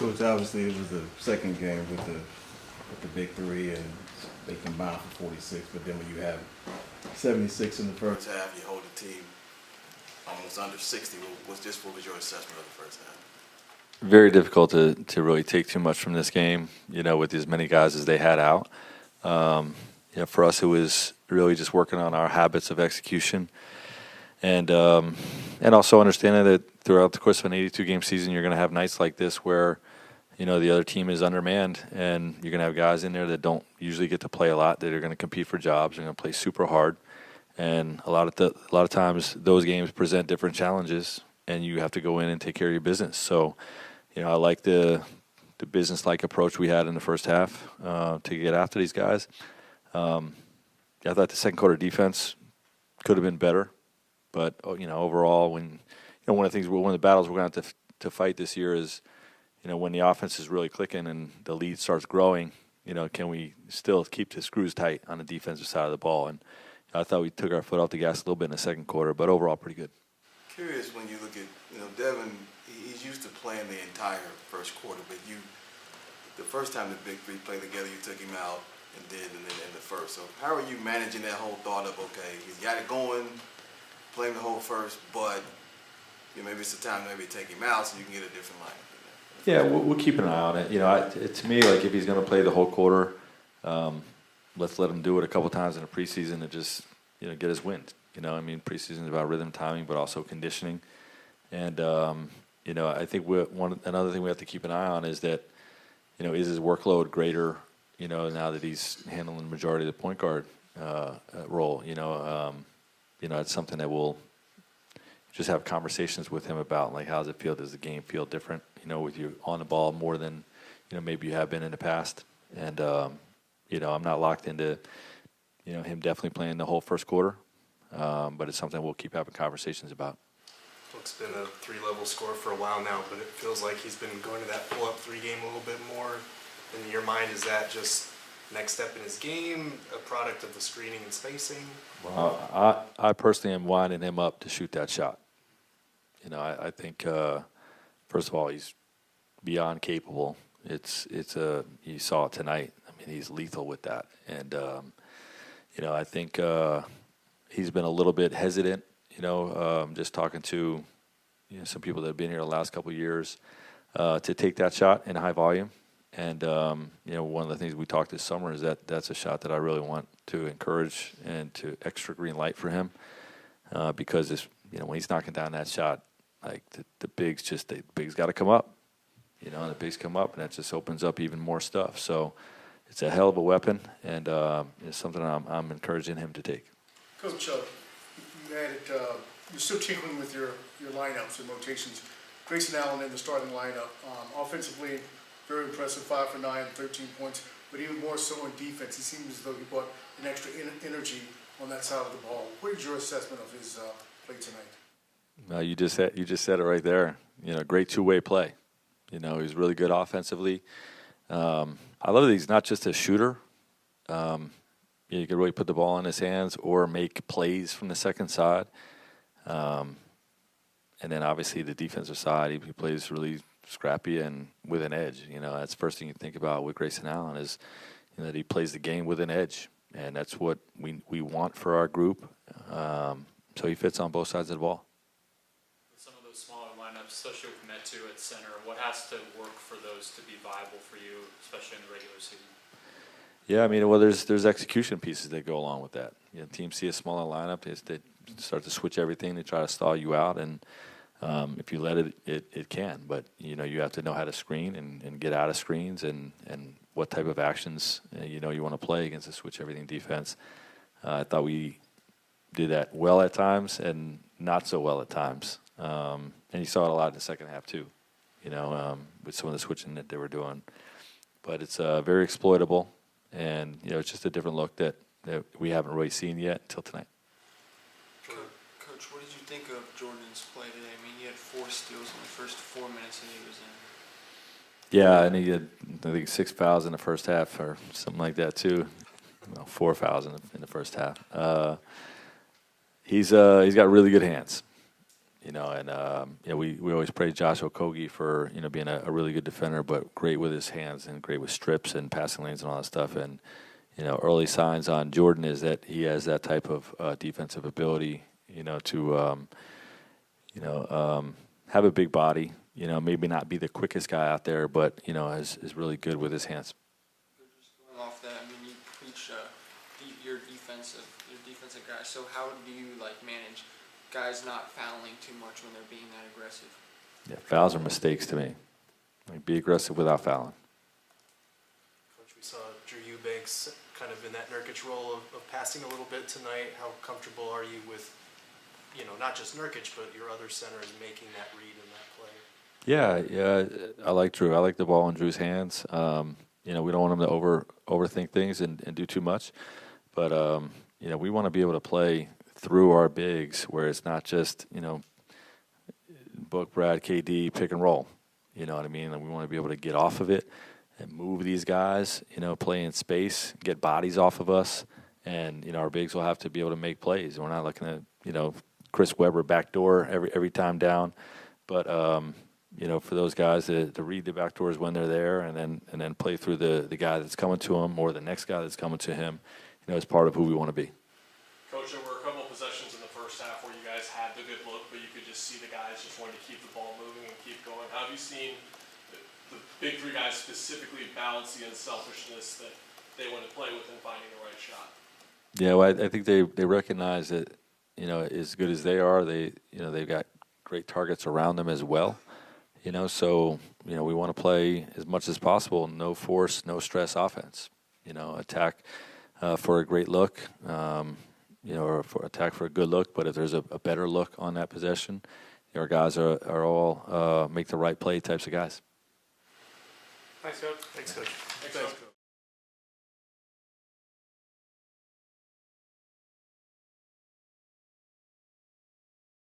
Coach, obviously it was the second game with the big three, and they combined for 46. But then when you have 76 in the first half, you hold the team almost under 60. What was your assessment of the first half? Very difficult to really take too much from this game, with as many guys as they had out. For us, it was really just working on our habits of execution, and also understanding that throughout the course of an 82-game season, you're going to have nights like this where, the other team is undermanned, and you're going to have guys in there that don't usually get to play a lot, that are going to compete for jobs, they're going to play super hard, and a lot of times those games present different challenges, and you have to go in and take care of your business. So, I like the business-like approach we had in the first half to get after these guys. I thought the second quarter defense could have been better, but overall, one of the battles we're going to have to fight this year is, when the offense is really clicking and the lead starts growing, can we still keep the screws tight on the defensive side of the ball? And I thought we took our foot off the gas a little bit in the second quarter, but overall pretty good. Curious when you look at Devin, he's used to playing the entire first quarter, but the first time the big three played together, you took him out and then in the first. So how are you managing that whole thought of, okay, he's got it going, playing the whole first, but maybe it's the time to maybe take him out so you can get a different lineup? Yeah, we'll keep an eye on it. To me, like if he's going to play the whole quarter, let's let him do it a couple times in the preseason to just get his wind. Preseason is about rhythm, timing, but also conditioning. And I think another thing we have to keep an eye on is that is his workload greater? Now that he's handling the majority of the point guard role. It's something that we'll just have conversations with him about. Like, how does it feel? Does the game feel different? With you on the ball more than maybe you have been in the past. And I'm not locked into him definitely playing the whole first quarter, but it's something we'll keep having conversations about. It's been a three-level score for a while now, but it feels like he's been going to that pull-up three game a little bit more. In your mind, is that just next step in his game, a product of the screening and spacing? Well, I personally am winding him up to shoot that shot. I think first of all, he's beyond capable. You saw it tonight. He's lethal with that, and I think he's been a little bit hesitant. Just talking to some people that have been here the last couple of years to take that shot in high volume. And one of the things we talked this summer is that that's a shot that I really want to encourage and to extra green light for him because when he's knocking down that shot, like the bigs got to come up, and the bigs come up, and that just opens up even more stuff. So it's a hell of a weapon, and it's something I'm encouraging him to take. Coach, you added, you're still tinkering with your lineups and rotations. Grayson Allen in the starting lineup, offensively, very impressive, 5 for 9, 13 points, but even more so on defense. It seems as though he brought an extra energy on that side of the ball. What is your assessment of his play tonight? You just said it right there. Great two-way play. He's really good offensively. I love that he's not just a shooter. You can really put the ball in his hands or make plays from the second side. And then obviously the defensive side, he plays really scrappy and with an edge. That's the first thing you think about with Grayson Allen is that he plays the game with an edge. And that's what we want for our group. So he fits on both sides of the ball. Some of those smaller lineups, especially with Metu at center, what has to work for those to be viable for you, especially in the regular season? Yeah, there's execution pieces that go along with that. Teams see a smaller lineup, they start to switch everything, they try to stall you out, and if you let it can. But you have to know how to screen and get out of screens and what type of actions you want to play against a switch everything defense. I thought we did that well at times and not so well at times, and you saw it a lot in the second half too. With some of the switching that they were doing, but it's very exploitable. And, it's just a different look that we haven't really seen yet until tonight. Coach, what did you think of Jordan's play today? He had 4 steals in the first 4 minutes that he was in. Yeah, and he had, I think, 6 fouls in the first half or something like that, too. 4 fouls in the first half. He's got really good hands. We always praise Josh Okogie for being a really good defender, but great with his hands and great with strips and passing lanes and all that stuff. And early signs on Jordan is that he has that type of defensive ability, to have a big body. Maybe not be the quickest guy out there, but is really good with his hands. Just going off that, I mean, you preach your defensive guys. So how do you manage guys not fouling too much when they're being that aggressive? Yeah, fouls are mistakes to me. Be aggressive without fouling. Coach, we saw Drew Eubanks kind of in that Nurkic role of passing a little bit tonight. How comfortable are you with, not just Nurkic, but your other centers making that read in that play? Yeah, I like Drew. I like the ball in Drew's hands. We don't want him to overthink things and do too much. But, we want to be able to play through our bigs where it's not just, Book, Brad, KD, pick and roll. You know what I mean? And we want to be able to get off of it and move these guys, play in space, get bodies off of us. And, our bigs will have to be able to make plays. We're not looking at, Chris Webber backdoor every time down. But, for those guys to read the backdoors when they're there and then play through the guy that's coming to him or the next guy that's coming to him, is part of who we want to be. Coach, there were a couple of possessions in the first half where you guys had the good look, but you could just see the guys just wanting to keep the ball moving and keep going. How have you seen the big three guys specifically balance the unselfishness that they want to play with and finding the right shot? Yeah, well, I think they recognize that, as good as they are, they've got great targets around them as well. So, we want to play as much as possible, no force, no stress offense. Attack for a great look, or for attack for a good look. But if there's a better look on that possession, our guys are all make the right play types of guys. Thanks, Coach. Thanks, Coach. Thanks, Coach.